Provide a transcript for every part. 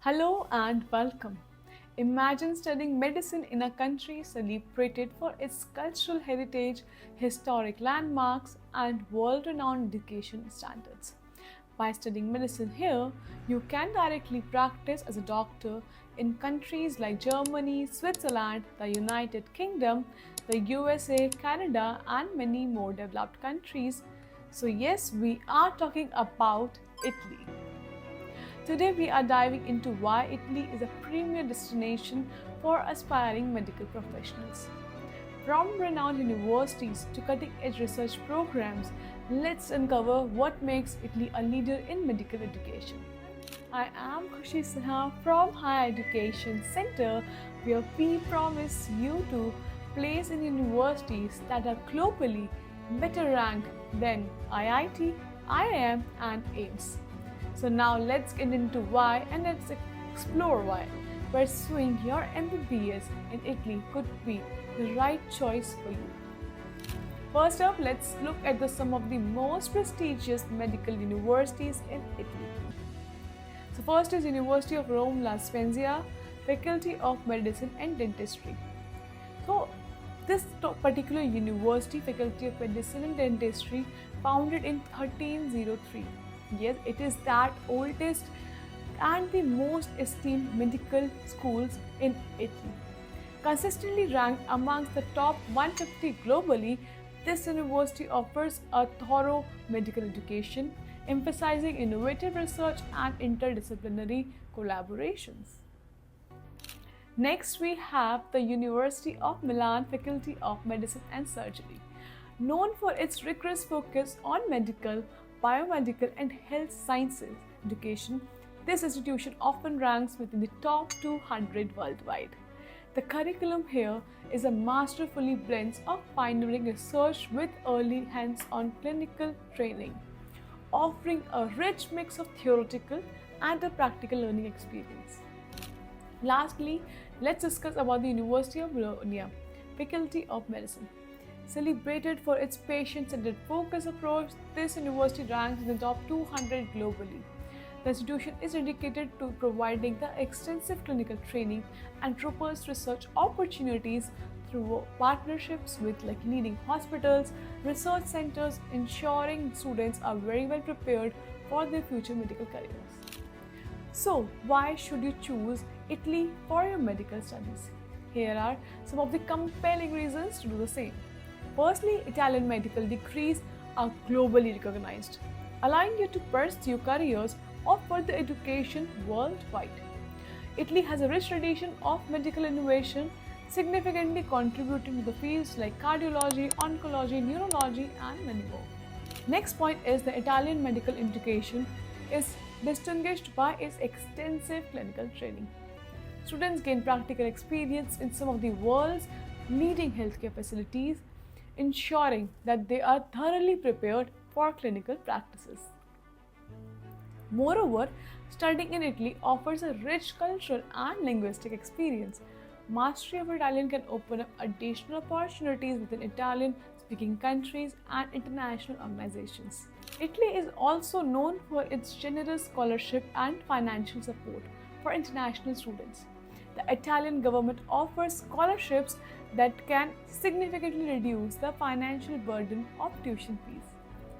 Hello and welcome. Imagine studying medicine in a country celebrated for its cultural heritage, historic landmarks, and world renowned education standards. By studying medicine here, you can directly practice as a doctor in countries like Germany, Switzerland, the United Kingdom, the USA, Canada, and many more developed countries. So, yes, we are talking about Italy. Today, we are diving into why Italy is a premier destination for aspiring medical professionals. From renowned universities to cutting edge research programs, let's uncover what makes Italy a leader in medical education. I am Khushi Sinha from Higher Education Center, where we promise you to place in universities that are globally better ranked than IIT, IIM, and AIMS. So now let's get into why and let's explore why pursuing your MBBS in Italy could be the right choice for you. First up, let's look at some of the most prestigious medical universities in Italy. So first is University of Rome La Spezia, Faculty of Medicine and Dentistry. So this particular university, Faculty of Medicine and Dentistry, founded in 1303. Yes, it is that oldest and the most esteemed medical schools in Italy. Consistently ranked amongst the top 150 globally, this university offers a thorough medical education, emphasizing innovative research and interdisciplinary collaborations. Next, we have the University of Milan Faculty of Medicine and Surgery. Known for its rigorous focus on medical, biomedical, and health sciences education, this institution often ranks within the top 200 worldwide. The curriculum here is a masterfully blend of pioneering research with early hands-on clinical training, offering a rich mix of theoretical and a practical learning experience. Lastly, let's discuss about the University of Bologna, Faculty of Medicine. Celebrated for its patient-centered focus approach, this university ranks in the top 200 globally. The institution is dedicated to providing the extensive clinical training and robust research opportunities through partnerships with leading hospitals, research centers, ensuring students are very well prepared for their future medical careers. So, why should you choose Italy for your medical studies? Here are some of the compelling reasons to do the same. Firstly, Italian medical degrees are globally recognized, allowing you to pursue careers or further education worldwide. Italy has a rich tradition of medical innovation, significantly contributing to the fields like cardiology, oncology, neurology, and many more. Next point is the Italian medical education is distinguished by its extensive clinical training. Students gain practical experience in some of the world's leading healthcare facilities, ensuring that they are thoroughly prepared for clinical practices. Moreover, studying in Italy offers a rich cultural and linguistic experience. Mastery of Italian can open up additional opportunities within Italian speaking countries and international organizations. Italy is also known for its generous scholarship and financial support for international students. The Italian government offers scholarships that can significantly reduce the financial burden of tuition fees.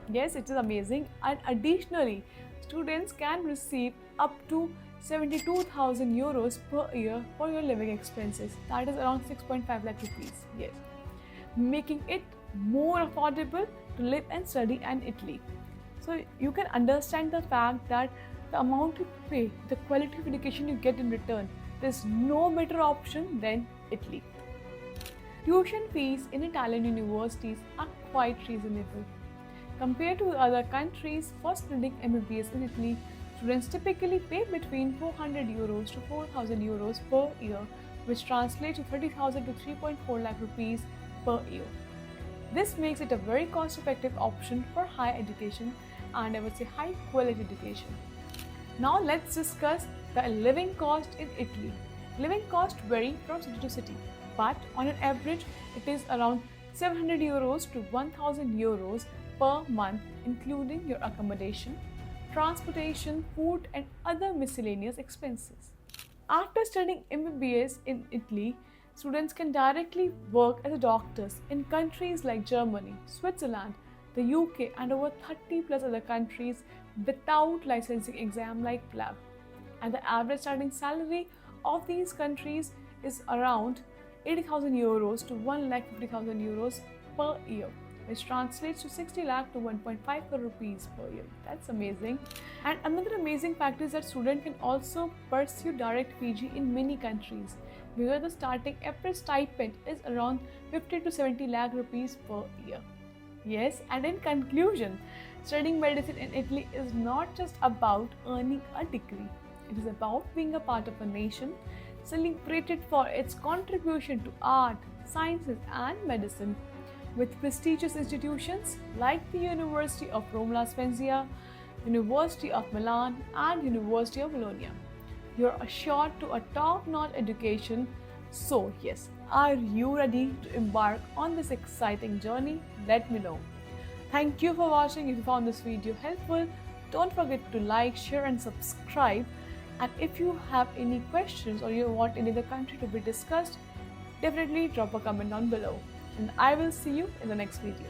Yes, it is amazing, and additionally, students can receive up to 72,000 euros per year for your living expenses. That is around 6.5 lakh rupees. Yes, making it more affordable to live and study in Italy. So you can understand the fact that the amount you pay, the quality of education you get in return, there's no better option than Italy. Tuition fees in Italian universities are quite reasonable. Compared to other countries, for studying MBBS in Italy, students typically pay between 400 euros to 4,000 euros per year, which translates to 30,000 to 3.4 lakh rupees per year. This makes it a very cost-effective option for higher education and I would say high quality education. Now let's discuss the living cost in Italy. Living costs vary from city to city, but on an average it is around 700 euros to 1000 euros per month, including your accommodation, transportation, food, and other miscellaneous expenses. After studying MBBS in Italy, students can directly work as doctors in countries like Germany, Switzerland, the UK, and over 30 plus other countries without licensing exam like PLAB. And the average starting salary of these countries is around 80,000 euros to 1,50,000 euros per year, which translates to 60 lakh to 1.5 crore rupees per year. That's amazing. And another amazing fact is that student can also pursue direct PG in many countries, where the starting average stipend is around 50 to 70 lakh rupees per year. Yes, and in conclusion, studying medicine in Italy is not just about earning a degree. It is about being a part of a nation celebrated for its contribution to art, sciences, and medicine. With prestigious institutions like the University of Rome La Spezia, University of Milan, and University of Bologna, you're assured to a top-notch education. So yes, are you ready to embark on this exciting journey? Let me know. Thank you for watching. If you found this video helpful, don't forget to like, share and subscribe. And if you have any questions or you want any other country to be discussed, definitely drop a comment down below. And I will see you in the next video.